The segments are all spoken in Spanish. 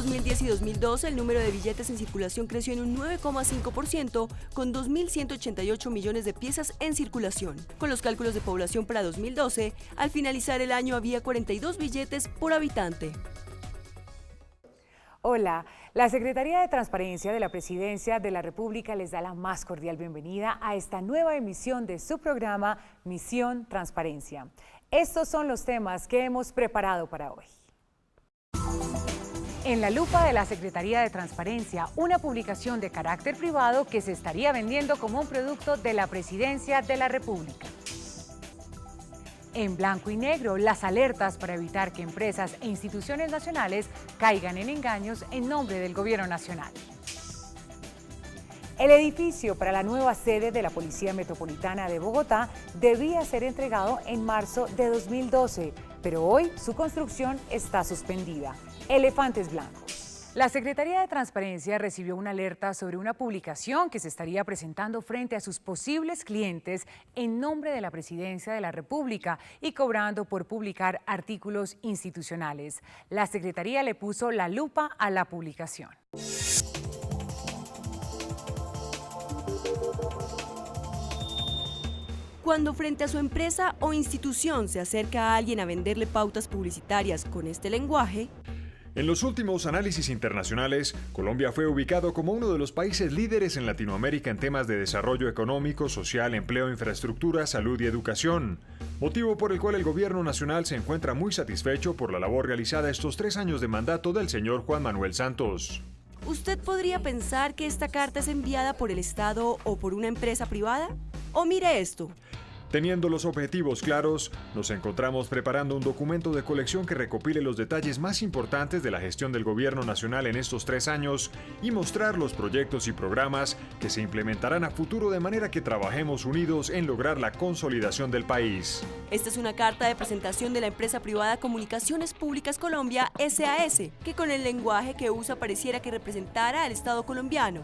2010 y 2012, el número de billetes en circulación creció en un 9,5%, con 2.188 millones de piezas en circulación. Con los cálculos de población para 2012, al finalizar el año había 42 billetes por habitante. Hola, la Secretaría de Transparencia de la Presidencia de la República les da la más cordial bienvenida a esta nueva emisión de su programa Misión Transparencia. Estos son los temas que hemos preparado para hoy. En la lupa de la Secretaría de Transparencia, una publicación de carácter privado que se estaría vendiendo como un producto de la Presidencia de la República. En blanco y negro, las alertas para evitar que empresas e instituciones nacionales caigan en engaños en nombre del Gobierno Nacional. El edificio para la nueva sede de la Policía Metropolitana de Bogotá debía ser entregado en marzo de 2012, pero hoy su construcción está suspendida. Elefantes blancos. La Secretaría de Transparencia recibió una alerta sobre una publicación que se estaría presentando frente a sus posibles clientes en nombre de la Presidencia de la República y cobrando por publicar artículos institucionales. La Secretaría le puso la lupa a la publicación. Cuando frente a su empresa o institución se acerca a alguien a venderle pautas publicitarias con este lenguaje, en los últimos análisis internacionales, Colombia fue ubicado como uno de los países líderes en Latinoamérica en temas de desarrollo económico, social, empleo, infraestructura, salud y educación, motivo por el cual el Gobierno Nacional se encuentra muy satisfecho por la labor realizada estos 3 años de mandato del señor Juan Manuel Santos. ¿Usted podría pensar que esta carta es enviada por el Estado o por una empresa privada? O mire esto. Teniendo los objetivos claros, nos encontramos preparando un documento de colección que recopile los detalles más importantes de la gestión del Gobierno Nacional en estos 3 años y mostrar los proyectos y programas que se implementarán a futuro de manera que trabajemos unidos en lograr la consolidación del país. Esta es una carta de presentación de la empresa privada Comunicaciones Públicas Colombia SAS, que con el lenguaje que usa pareciera que representara al Estado colombiano.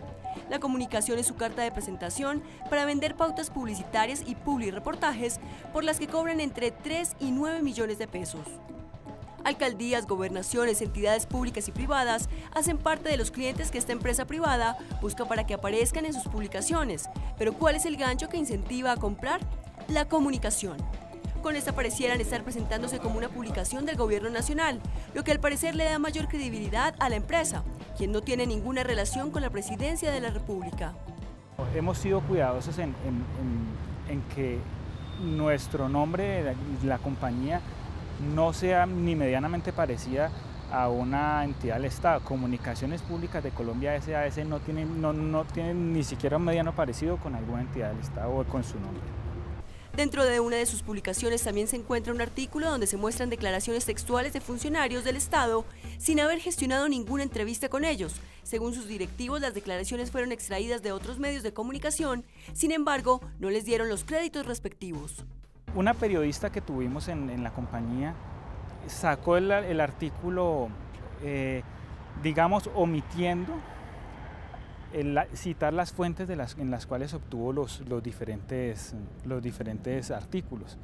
La comunicación es su carta de presentación para vender pautas publicitarias y publireportajes por las que cobran entre 3 y 9 millones de pesos. Alcaldías, gobernaciones, entidades públicas y privadas hacen parte de los clientes que esta empresa privada busca para que aparezcan en sus publicaciones. Pero ¿cuál es el gancho que incentiva a comprar? La comunicación. Con esta parecieran estar presentándose como una publicación del Gobierno Nacional, lo que al parecer le da mayor credibilidad a la empresa, quien no tiene ninguna relación con la Presidencia de la República. Hemos sido cuidadosos en que nuestro nombre, la compañía, no sea ni medianamente parecida a una entidad del Estado. Comunicaciones Públicas de Colombia SAS no tiene ni siquiera un mediano parecido con alguna entidad del Estado o con su nombre. Dentro de una de sus publicaciones también se encuentra un artículo donde se muestran declaraciones textuales de funcionarios del Estado sin haber gestionado ninguna entrevista con ellos. Según sus directivos, las declaraciones fueron extraídas de otros medios de comunicación, sin embargo, no les dieron los créditos respectivos. Una periodista que tuvimos en la compañía sacó el artículo, digamos, omitiendo citar las fuentes en las cuales obtuvo los diferentes artículos.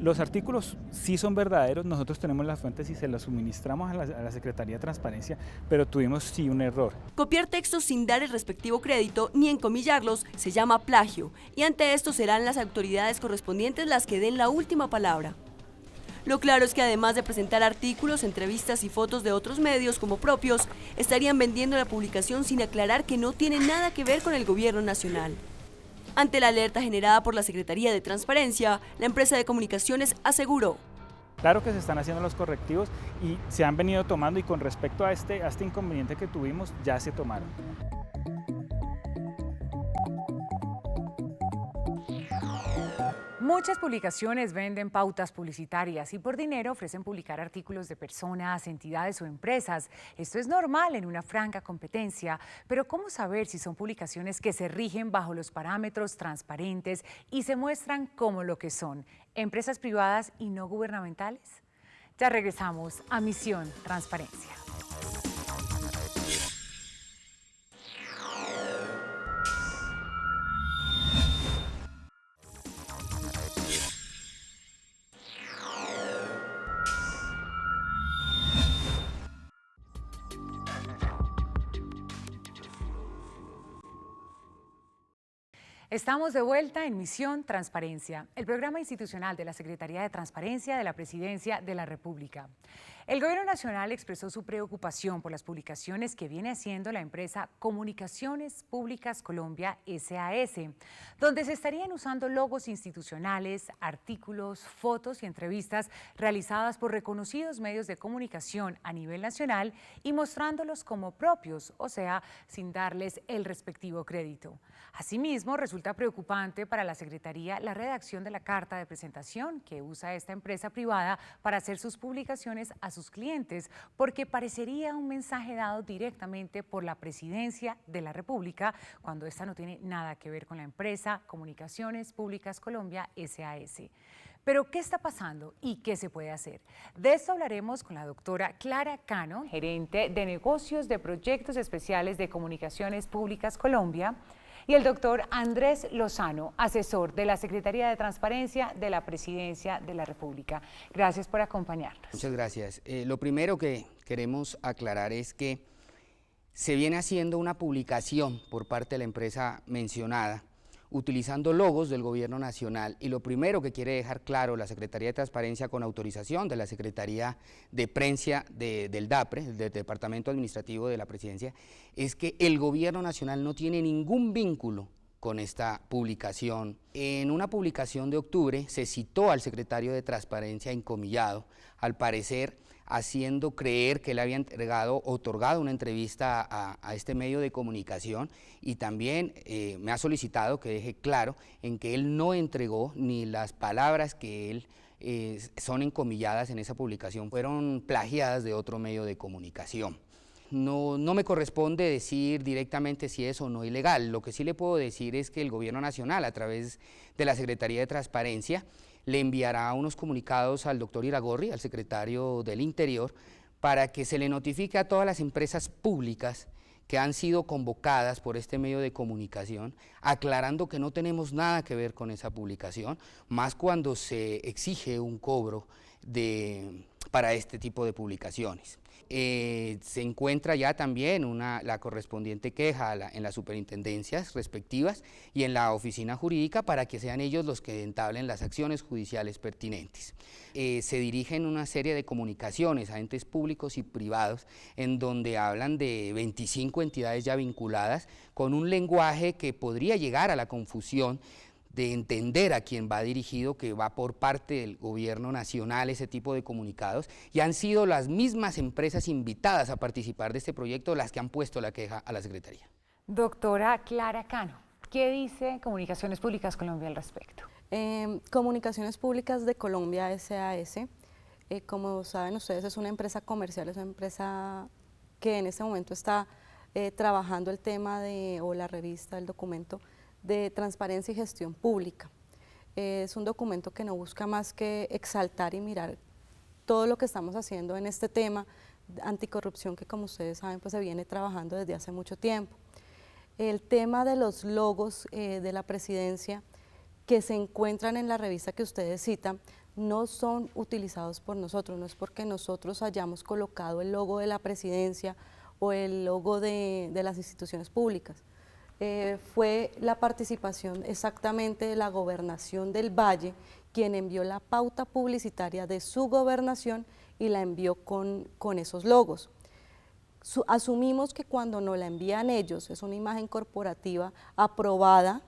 Los artículos sí son verdaderos, nosotros tenemos las fuentes y se las suministramos a la Secretaría de Transparencia, pero tuvimos sí un error. Copiar textos sin dar el respectivo crédito ni encomillarlos se llama plagio, y ante esto serán las autoridades correspondientes las que den la última palabra. Lo claro es que además de presentar artículos, entrevistas y fotos de otros medios como propios, estarían vendiendo la publicación sin aclarar que no tiene nada que ver con el Gobierno Nacional. Ante la alerta generada por la Secretaría de Transparencia, la empresa de comunicaciones aseguró: claro que se están haciendo los correctivos y se han venido tomando, y con respecto a este inconveniente que tuvimos, ya se tomaron. Muchas publicaciones venden pautas publicitarias y por dinero ofrecen publicar artículos de personas, entidades o empresas. Esto es normal en una franca competencia, pero ¿cómo saber si son publicaciones que se rigen bajo los parámetros transparentes y se muestran como lo que son, empresas privadas y no gubernamentales? Ya regresamos a Misión Transparencia. Estamos de vuelta en Misión Transparencia, el programa institucional de la Secretaría de Transparencia de la Presidencia de la República. El Gobierno Nacional expresó su preocupación por las publicaciones que viene haciendo la empresa Comunicaciones Públicas Colombia SAS, donde se estarían usando logos institucionales, artículos, fotos y entrevistas realizadas por reconocidos medios de comunicación a nivel nacional y mostrándolos como propios, o sea, sin darles el respectivo crédito. Asimismo, resulta preocupante para la Secretaría la redacción de la carta de presentación que usa esta empresa privada para hacer sus publicaciones a sus clientes, porque parecería un mensaje dado directamente por la Presidencia de la República, cuando esta no tiene nada que ver con la empresa Comunicaciones Públicas Colombia SAS. Pero, ¿qué está pasando y qué se puede hacer? De esto hablaremos con la doctora Clara Cano, gerente de negocios de proyectos especiales de Comunicaciones Públicas Colombia, y el doctor Andrés Lozano, asesor de la Secretaría de Transparencia de la Presidencia de la República. Gracias por acompañarnos. Muchas gracias. Lo primero que queremos aclarar es que se viene haciendo una publicación por parte de la empresa mencionada, utilizando logos del Gobierno Nacional, y lo primero que quiere dejar claro la Secretaría de Transparencia, con autorización de la Secretaría de Prensa del DAPRE, del Departamento Administrativo de la Presidencia, es que el Gobierno Nacional no tiene ningún vínculo con esta publicación. En una publicación de octubre se citó al secretario de Transparencia encomillado, al parecer haciendo creer que él había otorgado una entrevista a este medio de comunicación, y también me ha solicitado que deje claro en que él no entregó ni las palabras que él son encomilladas en esa publicación, fueron plagiadas de otro medio de comunicación. No me corresponde decir directamente si es o no ilegal. Lo que sí le puedo decir es que el Gobierno Nacional, a través de la Secretaría de Transparencia, le enviará unos comunicados al doctor Iragorri, al secretario del Interior, para que se le notifique a todas las empresas públicas que han sido convocadas por este medio de comunicación, aclarando que no tenemos nada que ver con esa publicación, más cuando se exige un cobro para este tipo de publicaciones. Se encuentra ya también la correspondiente queja en las superintendencias respectivas y en la oficina jurídica, para que sean ellos los que entablen las acciones judiciales pertinentes. Se dirigen una serie de comunicaciones a entes públicos y privados, en donde hablan de 25 entidades ya vinculadas, con un lenguaje que podría llegar a la confusión de entender a quién va dirigido, que va por parte del Gobierno Nacional ese tipo de comunicados, y han sido las mismas empresas invitadas a participar de este proyecto las que han puesto la queja a la Secretaría. Doctora Clara Cano, ¿qué dice Comunicaciones Públicas Colombia al respecto? Comunicaciones Públicas de Colombia SAS, como saben ustedes, es una empresa comercial, es una empresa que en este momento está trabajando el tema o la revista, el documento de transparencia y gestión pública. Es un documento que no busca más que exaltar y mirar todo lo que estamos haciendo en este tema anticorrupción, que como ustedes saben pues se viene trabajando desde hace mucho tiempo. El tema de los logos de la presidencia que se encuentran en la revista que ustedes citan no son utilizados por nosotros, no es porque nosotros hayamos colocado el logo de la presidencia o el logo de las instituciones públicas. Fue la participación exactamente de la Gobernación del Valle quien envió la pauta publicitaria de su gobernación y la envió con esos logos. Asumimos que cuando nos la envían ellos es una imagen corporativa aprobada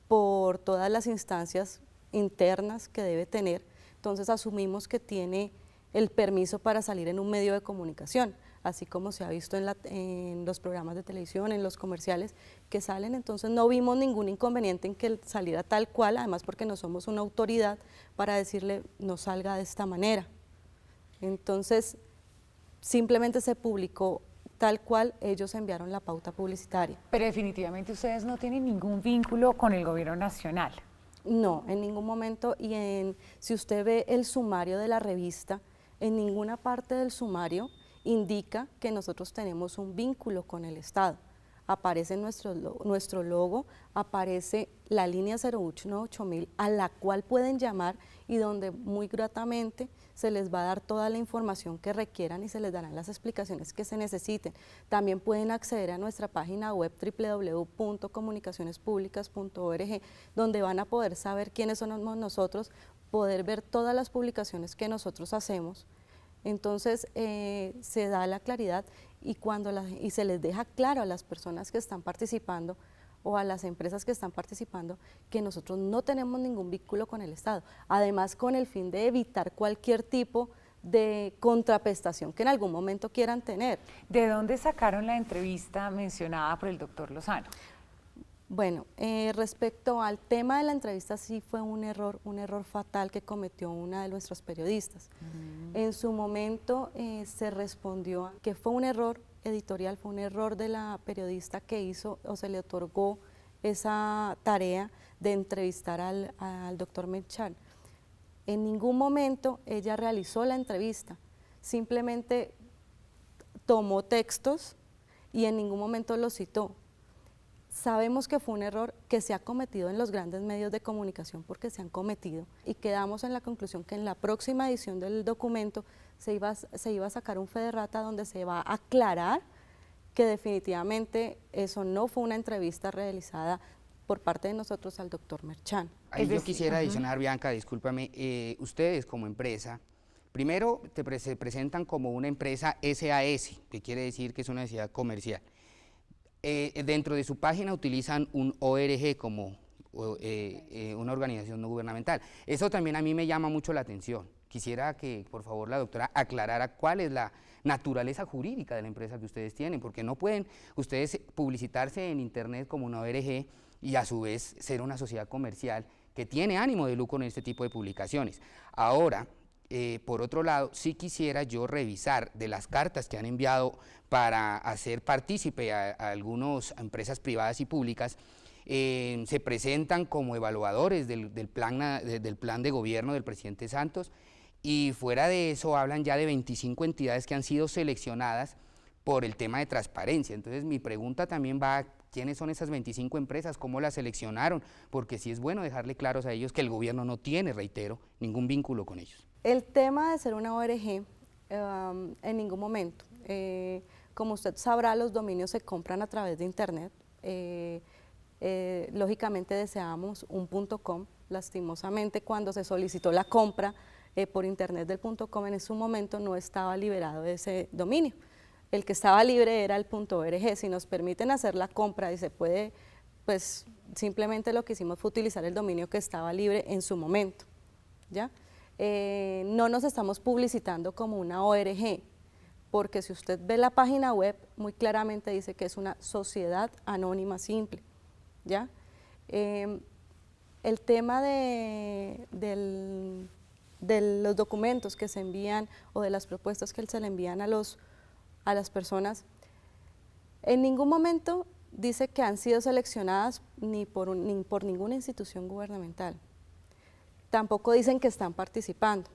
por todas las instancias internas que debe tener, entonces asumimos que tiene el permiso para salir en un medio de comunicación, así como se ha visto en los programas de televisión, en los comerciales que salen. Entonces no vimos ningún inconveniente en que saliera tal cual, además porque no somos una autoridad para decirle no salga de esta manera. Entonces simplemente se publicó tal cual ellos enviaron la pauta publicitaria. Pero definitivamente ustedes no tienen ningún vínculo con el Gobierno Nacional. No, en ningún momento, y si usted ve el sumario de la revista, en ninguna parte del sumario indica que nosotros tenemos un vínculo con el Estado. aparece nuestro logo, aparece la línea 018.000 a la cual pueden llamar y donde muy gratamente se les va a dar toda la información que requieran y se les darán las explicaciones que se necesiten. También pueden acceder a nuestra página web www.comunicacionespublicas.org, donde van a poder saber quiénes somos nosotros, poder ver todas las publicaciones que nosotros hacemos. Entonces se da la claridad y se les deja claro a las personas que están participando o a las empresas que están participando que nosotros no tenemos ningún vínculo con el Estado, además con el fin de evitar cualquier tipo de contraprestación que en algún momento quieran tener. ¿De dónde sacaron la entrevista mencionada por el doctor Lozano? Bueno, respecto al tema de la entrevista, sí fue un error fatal que cometió una de nuestros periodistas. En su momento se respondió que fue un error editorial, fue un error de la periodista que hizo o se le otorgó esa tarea de entrevistar al doctor Merchan. En ningún momento ella realizó la entrevista, simplemente tomó textos y en ningún momento los citó. Sabemos que fue un error que se ha cometido en los grandes medios de comunicación porque se han cometido y quedamos en la conclusión que en la próxima edición del documento se iba a sacar un fe de rata donde se va a aclarar que definitivamente eso no fue una entrevista realizada por parte de nosotros al doctor Merchan. Ahí yo quisiera adicionar, Bianca, discúlpame, ustedes como empresa, primero se presentan como una empresa SAS, que quiere decir que es una sociedad comercial. Dentro de su página utilizan un ORG como una organización no gubernamental. Eso también a mí me llama mucho la atención. Quisiera que, por favor, la doctora aclarara cuál es la naturaleza jurídica de la empresa que ustedes tienen, porque no pueden ustedes publicitarse en Internet como una ORG y a su vez ser una sociedad comercial que tiene ánimo de lucro en este tipo de publicaciones. Ahora, por otro lado, sí quisiera yo revisar de las cartas que han enviado para hacer partícipe a algunas empresas privadas y públicas, se presentan como evaluadores del plan de gobierno del presidente Santos y fuera de eso hablan ya de 25 entidades que han sido seleccionadas por el tema de transparencia. Entonces mi pregunta también va a quiénes son esas 25 empresas, cómo las seleccionaron, porque sí es bueno dejarle claros a ellos que el gobierno no tiene, reitero, ningún vínculo con ellos. El tema de ser una ORG, en ningún momento. Como usted sabrá, los dominios se compran a través de Internet. Lógicamente deseamos un .com. Lastimosamente, cuando se solicitó la compra por Internet del .com, en ese momento no estaba liberado ese dominio. El que estaba libre era el .org. Si nos permiten hacer la compra y se puede, pues simplemente lo que hicimos fue utilizar el dominio que estaba libre en su momento, ¿ya? No nos estamos publicitando como una ORG, porque si usted ve la página web, muy claramente dice que es una sociedad anónima simple, ¿ya? El tema de los documentos que se envían o de las propuestas que se le envían a las personas, en ningún momento dice que han sido seleccionadas ni por ninguna institución gubernamental. Tampoco dicen que están participando.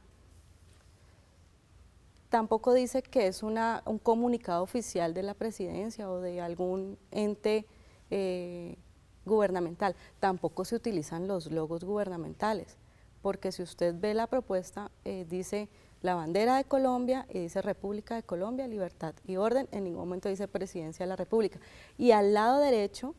Tampoco dice que es un comunicado oficial de la presidencia o de algún ente gubernamental. Tampoco se utilizan los logos gubernamentales, porque si usted ve la propuesta, dice la bandera de Colombia y dice República de Colombia, Libertad y Orden, en ningún momento dice Presidencia de la República. Y al lado derecho,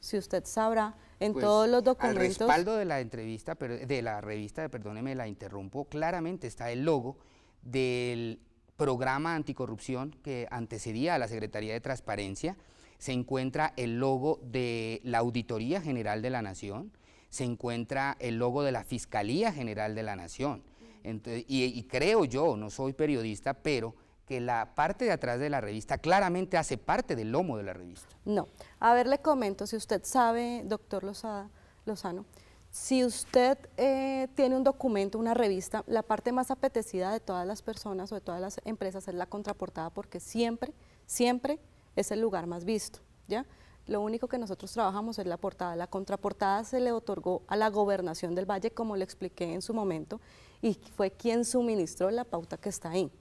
si usted sabrá, en pues, todos los documentos… Al respaldo de la entrevista, de la revista, perdóneme, la interrumpo, claramente está el logo del programa anticorrupción que antecedía a la Secretaría de Transparencia, se encuentra el logo de la Auditoría General de la Nación, se encuentra el logo de la Fiscalía General de la Nación. Entonces, y creo yo, no soy periodista, pero que la parte de atrás de la revista claramente hace parte del lomo de la revista. No, a ver, le comento, si usted sabe, doctor Lozano, si usted tiene un documento, una revista, la parte más apetecida de todas las personas o de todas las empresas es la contraportada, porque siempre es el lugar más visto, ¿ya? Lo único que nosotros trabajamos es la portada. La contraportada se le otorgó a la Gobernación del Valle, como le expliqué en su momento, y fue quien suministró la pauta que está ahí.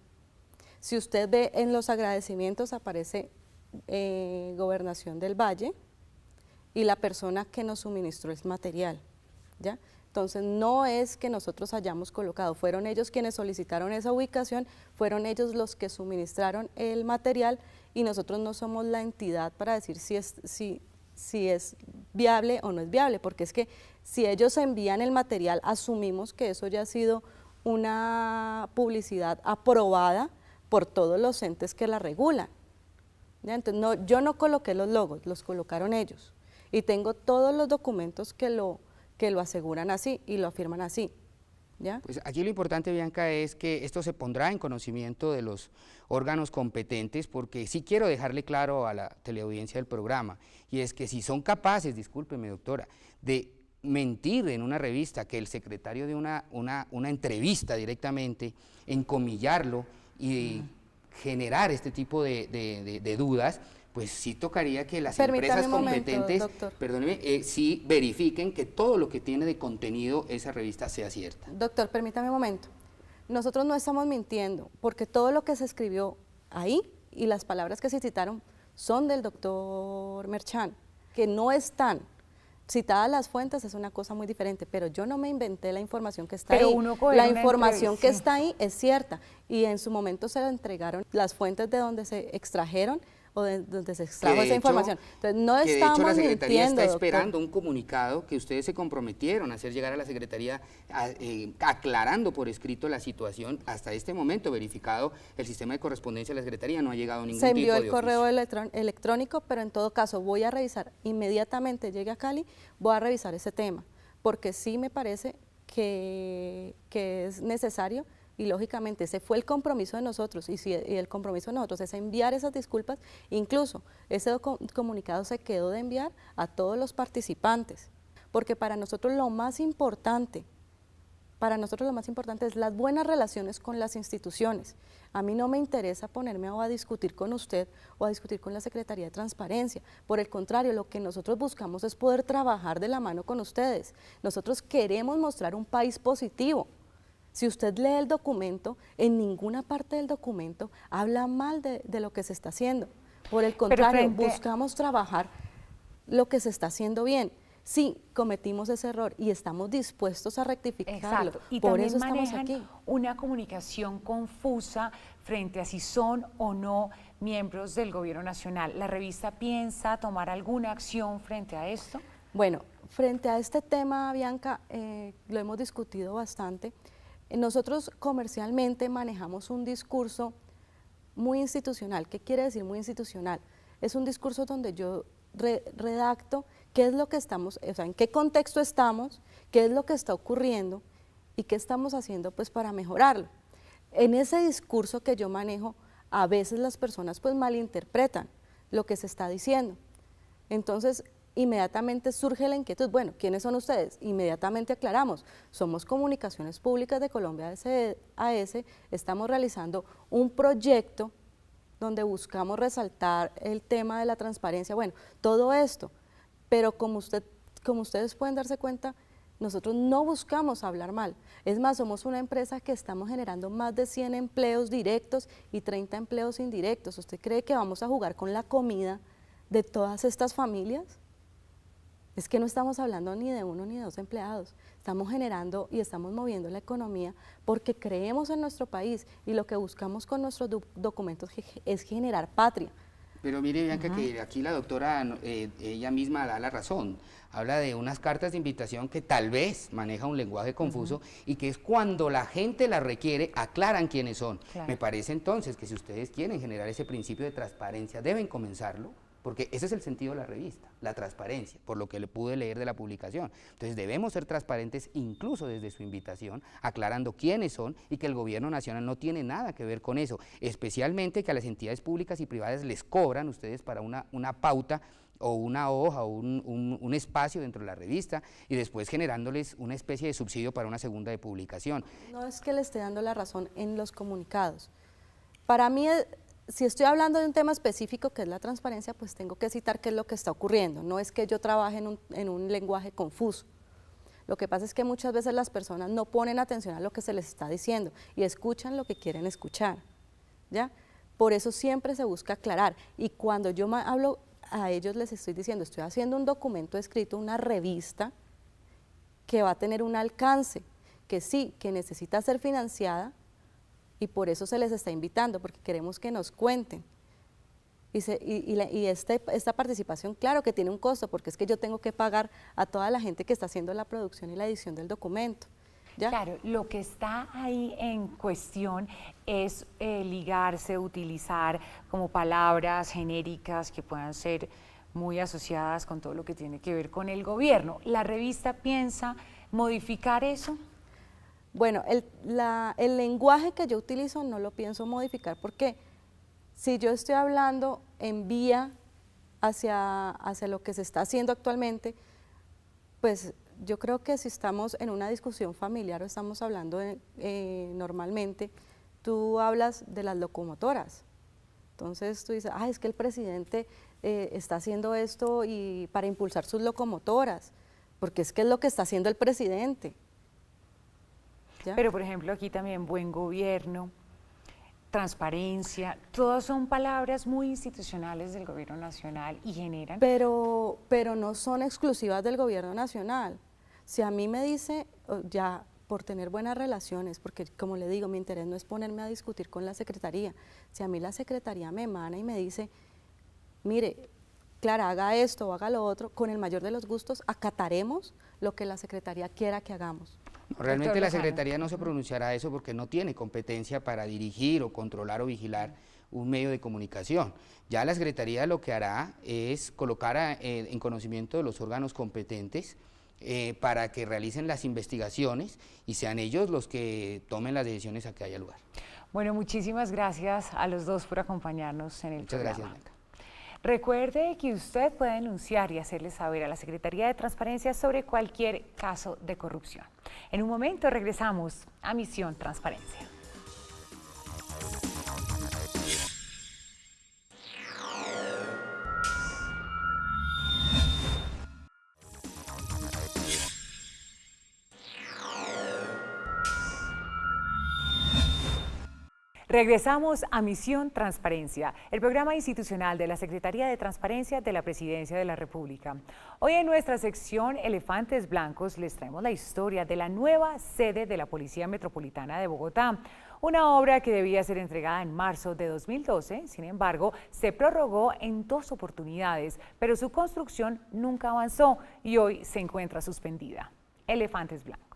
Si usted ve en los agradecimientos aparece Gobernación del Valle y la persona que nos suministró el material, ¿ya? Entonces no es que nosotros hayamos colocado, fueron ellos quienes solicitaron esa ubicación, fueron ellos los que suministraron el material y nosotros no somos la entidad para decir si es viable o no es viable, porque es que si ellos envían el material, asumimos que eso ya ha sido una publicidad aprobada por todos los entes que la regulan. ¿Ya? Entonces yo no coloqué los logos, los colocaron ellos y tengo todos los documentos que lo aseguran así y lo afirman así. ¿Ya? Pues aquí lo importante, Bianca, es que esto se pondrá en conocimiento de los órganos competentes, porque sí quiero dejarle claro a la teleaudiencia del programa, y es que si son capaces, discúlpeme doctora, de mentir en una revista, que el secretario de una entrevista directamente, encomillarlo y generar este tipo de dudas, pues sí tocaría que las empresas competentes, perdóneme, sí verifiquen que todo lo que tiene de contenido esa revista sea cierta. Doctor, permítame un momento. Nosotros no estamos mintiendo, porque todo lo que se escribió ahí y las palabras que se citaron son del doctor Merchán, que no están citadas las fuentes, es una cosa muy diferente, pero yo no me inventé la información que está ahí. La información que está ahí es cierta y en su momento se la entregaron las fuentes de donde se extrajeron o de donde se extrajo esa información. Entonces, no estamos mintiendo, la Secretaría está esperando doctor. un comunicado que ustedes se comprometieron a hacer llegar a la Secretaría aclarando por escrito la situación. Hasta este momento verificado el sistema de correspondencia de la Secretaría, no ha llegado ningún tipo de oficio. Se envió el correo oficio electrónico, pero en todo caso voy a revisar, inmediatamente llegue a Cali, voy a revisar ese tema, porque sí me parece que es necesario. Y lógicamente ese fue el compromiso de nosotros, y el compromiso de nosotros es enviar esas disculpas, incluso ese comunicado se quedó de enviar a todos los participantes, porque para nosotros lo más importante es las buenas relaciones con las instituciones. A mí no me interesa ponerme a discutir con usted o a discutir con la Secretaría de Transparencia, por el contrario, lo que nosotros buscamos es poder trabajar de la mano con ustedes. Nosotros queremos mostrar un país positivo. Si usted lee el documento, en ninguna parte del documento habla mal de lo que se está haciendo. Por el contrario, buscamos trabajar lo que se está haciendo bien. Sí, cometimos ese error y estamos dispuestos a rectificarlo. Exacto. Y por también eso estamos manejan aquí. Una comunicación confusa frente a si son o no miembros del gobierno nacional. ¿La revista piensa tomar alguna acción frente a esto? Bueno, frente a este tema, Bianca, lo hemos discutido bastante. Nosotros comercialmente manejamos un discurso muy institucional. ¿Qué quiere decir muy institucional? Es un discurso donde yo redacto qué es lo que estamos, o sea, en qué contexto estamos, qué es lo que está ocurriendo y qué estamos haciendo pues para mejorarlo. En ese discurso que yo manejo, a veces las personas pues malinterpretan lo que se está diciendo. Entonces, inmediatamente surge la inquietud, bueno, ¿quiénes son ustedes? Inmediatamente aclaramos, somos Comunicaciones Públicas de Colombia SAS, estamos realizando un proyecto donde buscamos resaltar el tema de la transparencia, bueno, todo esto, pero como ustedes pueden darse cuenta, nosotros no buscamos hablar mal, es más, somos una empresa que estamos generando más de 100 empleos directos y 30 empleos indirectos. ¿Usted cree que vamos a jugar con la comida de todas estas familias? Es que no estamos hablando ni de uno ni de dos empleados, estamos generando y estamos moviendo la economía porque creemos en nuestro país y lo que buscamos con nuestros documentos es generar patria. Pero mire, Bianca, que aquí la doctora, ella misma da la razón, habla de unas cartas de invitación que tal vez maneja un lenguaje confuso y que es cuando la gente las requiere, aclaran quiénes son. Claro. Me parece entonces que si ustedes quieren generar ese principio de transparencia, deben comenzarlo, porque ese es el sentido de la revista, la transparencia, por lo que le pude leer de la publicación. Entonces debemos ser transparentes incluso desde su invitación, aclarando quiénes son y que el gobierno nacional no tiene nada que ver con eso, especialmente que a las entidades públicas y privadas les cobran ustedes para una pauta o una hoja o un espacio dentro de la revista y después generándoles una especie de subsidio para una segunda de publicación. No es que le esté dando la razón en los comunicados. Para mí, si estoy hablando de un tema específico que es la transparencia, pues tengo que citar qué es lo que está ocurriendo. No es que yo trabaje en un lenguaje confuso. Lo que pasa es que muchas veces las personas no ponen atención a lo que se les está diciendo y escuchan lo que quieren escuchar, ¿ya? Por eso siempre se busca aclarar. Y cuando yo hablo a ellos, les estoy diciendo, estoy haciendo un documento escrito, una revista que va a tener un alcance, que sí, que necesita ser financiada, y por eso se les está invitando, porque queremos que nos cuenten. Y esta participación, claro que tiene un costo, porque es que yo tengo que pagar a toda la gente que está haciendo la producción y la edición del documento. ¿Ya? Claro, lo que está ahí en cuestión es ligarse, utilizar como palabras genéricas que puedan ser muy asociadas con todo lo que tiene que ver con el gobierno. ¿La revista piensa modificar eso? Bueno, el lenguaje que yo utilizo no lo pienso modificar, porque si yo estoy hablando en vía hacia lo que se está haciendo actualmente, pues yo creo que si estamos en una discusión familiar o estamos hablando normalmente, tú hablas de las locomotoras. Entonces tú dices, es que el presidente está haciendo esto y para impulsar sus locomotoras, porque es que es lo que está haciendo el presidente. ¿Ya? Pero por ejemplo aquí también buen gobierno, transparencia, todas son palabras muy institucionales del gobierno nacional y generan… Pero no son exclusivas del gobierno nacional. Si a mí me dice, ya por tener buenas relaciones, porque como le digo, mi interés no es ponerme a discutir con la Secretaría, si a mí la Secretaría me emana y me dice, mire, Clara, haga esto o haga lo otro, con el mayor de los gustos acataremos lo que la Secretaría quiera que hagamos. Realmente la Secretaría no se pronunciará a eso porque no tiene competencia para dirigir o controlar o vigilar un medio de comunicación. Ya la Secretaría lo que hará es colocar en conocimiento de los órganos competentes para que realicen las investigaciones y sean ellos los que tomen las decisiones a que haya lugar. Bueno, muchísimas gracias a los dos por acompañarnos en el programa. Muchas gracias, Blanca. Recuerde que usted puede denunciar y hacerle saber a la Secretaría de Transparencia sobre cualquier caso de corrupción. En un momento regresamos a Misión Transparencia. Regresamos a Misión Transparencia, el programa institucional de la Secretaría de Transparencia de la Presidencia de la República. Hoy en nuestra sección Elefantes Blancos les traemos la historia de la nueva sede de la Policía Metropolitana de Bogotá, una obra que debía ser entregada en marzo de 2012, sin embargo, se prorrogó en 2 oportunidades, pero su construcción nunca avanzó y hoy se encuentra suspendida. Elefantes Blancos.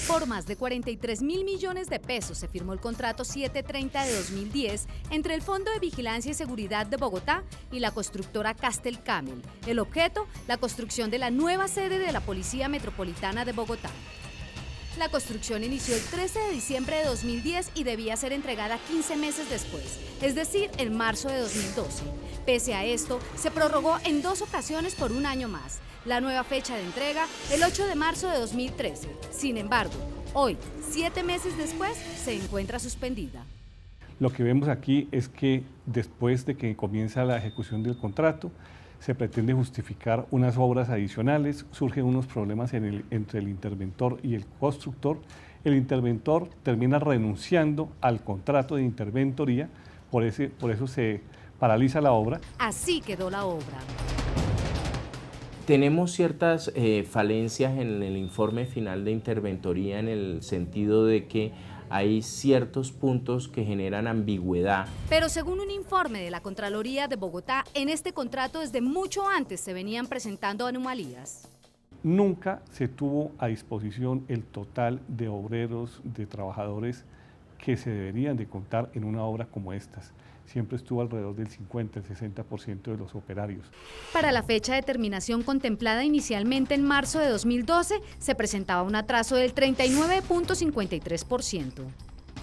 Por más de 43.000 millones de pesos se firmó el contrato 730 de 2010 entre el Fondo de Vigilancia y Seguridad de Bogotá y la constructora Castel Camel. El objeto, la construcción de la nueva sede de la Policía Metropolitana de Bogotá. La construcción inició el 13 de diciembre de 2010 y debía ser entregada 15 meses después, es decir, en marzo de 2012. Pese a esto, se prorrogó en 2 ocasiones por 1 año más. La nueva fecha de entrega, el 8 de marzo de 2013. Sin embargo, hoy, 7 meses después, se encuentra suspendida. Lo que vemos aquí es que después de que comienza la ejecución del contrato, se pretende justificar unas obras adicionales, surgen unos problemas entre el interventor y el constructor. El interventor termina renunciando al contrato de interventoría, por eso se paraliza la obra. Así quedó la obra. Tenemos ciertas falencias en el informe final de interventoría en el sentido de que hay ciertos puntos que generan ambigüedad. Pero según un informe de la Contraloría de Bogotá, en este contrato desde mucho antes se venían presentando anomalías. Nunca se tuvo a disposición el total de obreros, de trabajadores que se deberían de contar en una obra como estas. Siempre estuvo alrededor del 50, el 60% de los operarios. Para la fecha de terminación contemplada inicialmente en marzo de 2012, se presentaba un atraso del 39.53%.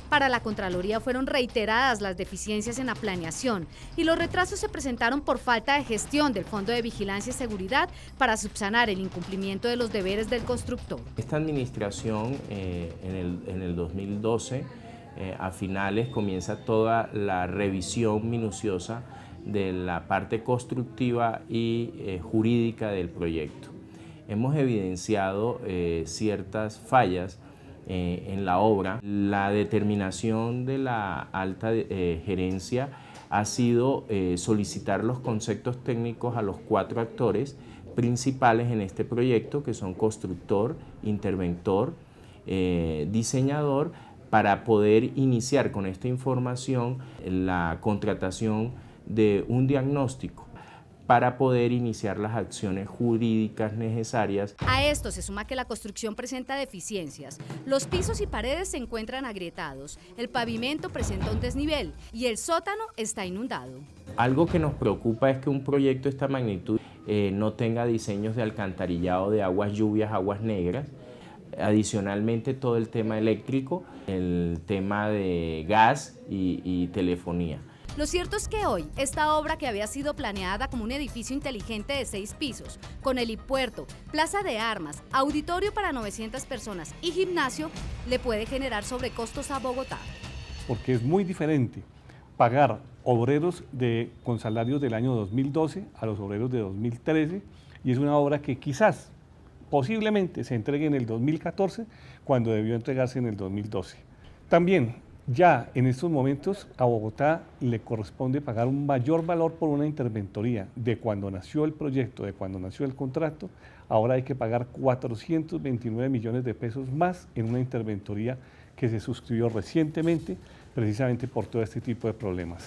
Para la Contraloría fueron reiteradas las deficiencias en la planeación y los retrasos se presentaron por falta de gestión del Fondo de Vigilancia y Seguridad para subsanar el incumplimiento de los deberes del constructor. Esta administración en el 2012, a finales, comienza toda la revisión minuciosa de la parte constructiva y jurídica del proyecto. hemos evidenciado ciertas fallas en la obra. La determinación de la alta gerencia ha sido solicitar los conceptos técnicos a los 4 actores principales en este proyecto, que son constructor, interventor, diseñador, para poder iniciar con esta información la contratación de un diagnóstico para poder iniciar las acciones jurídicas necesarias. A esto se suma que la construcción presenta deficiencias. Los pisos y paredes se encuentran agrietados, el pavimento presenta un desnivel y el sótano está inundado. Algo que nos preocupa es que un proyecto de esta magnitud no tenga diseños de alcantarillado de aguas lluvias, aguas negras. Adicionalmente, todo el tema eléctrico, el tema de gas y telefonía. Lo cierto es que hoy, esta obra, que había sido planeada como un edificio inteligente de 6 pisos, con helipuerto, plaza de armas, auditorio para 900 personas y gimnasio, le puede generar sobrecostos a Bogotá. Porque es muy diferente pagar obreros con salarios del año 2012 a los obreros de 2013, y es una obra que quizás, posiblemente, se entregue en el 2014, cuando debió entregarse en el 2012. También, ya en estos momentos, a Bogotá le corresponde pagar un mayor valor por una interventoría de cuando nació el proyecto, de cuando nació el contrato. Ahora hay que pagar 429 millones de pesos más en una interventoría que se suscribió recientemente, precisamente por todo este tipo de problemas.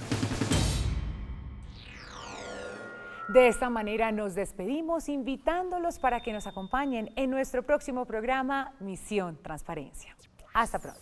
De esta manera nos despedimos, invitándolos para que nos acompañen en nuestro próximo programa Misión Transparencia. Hasta pronto.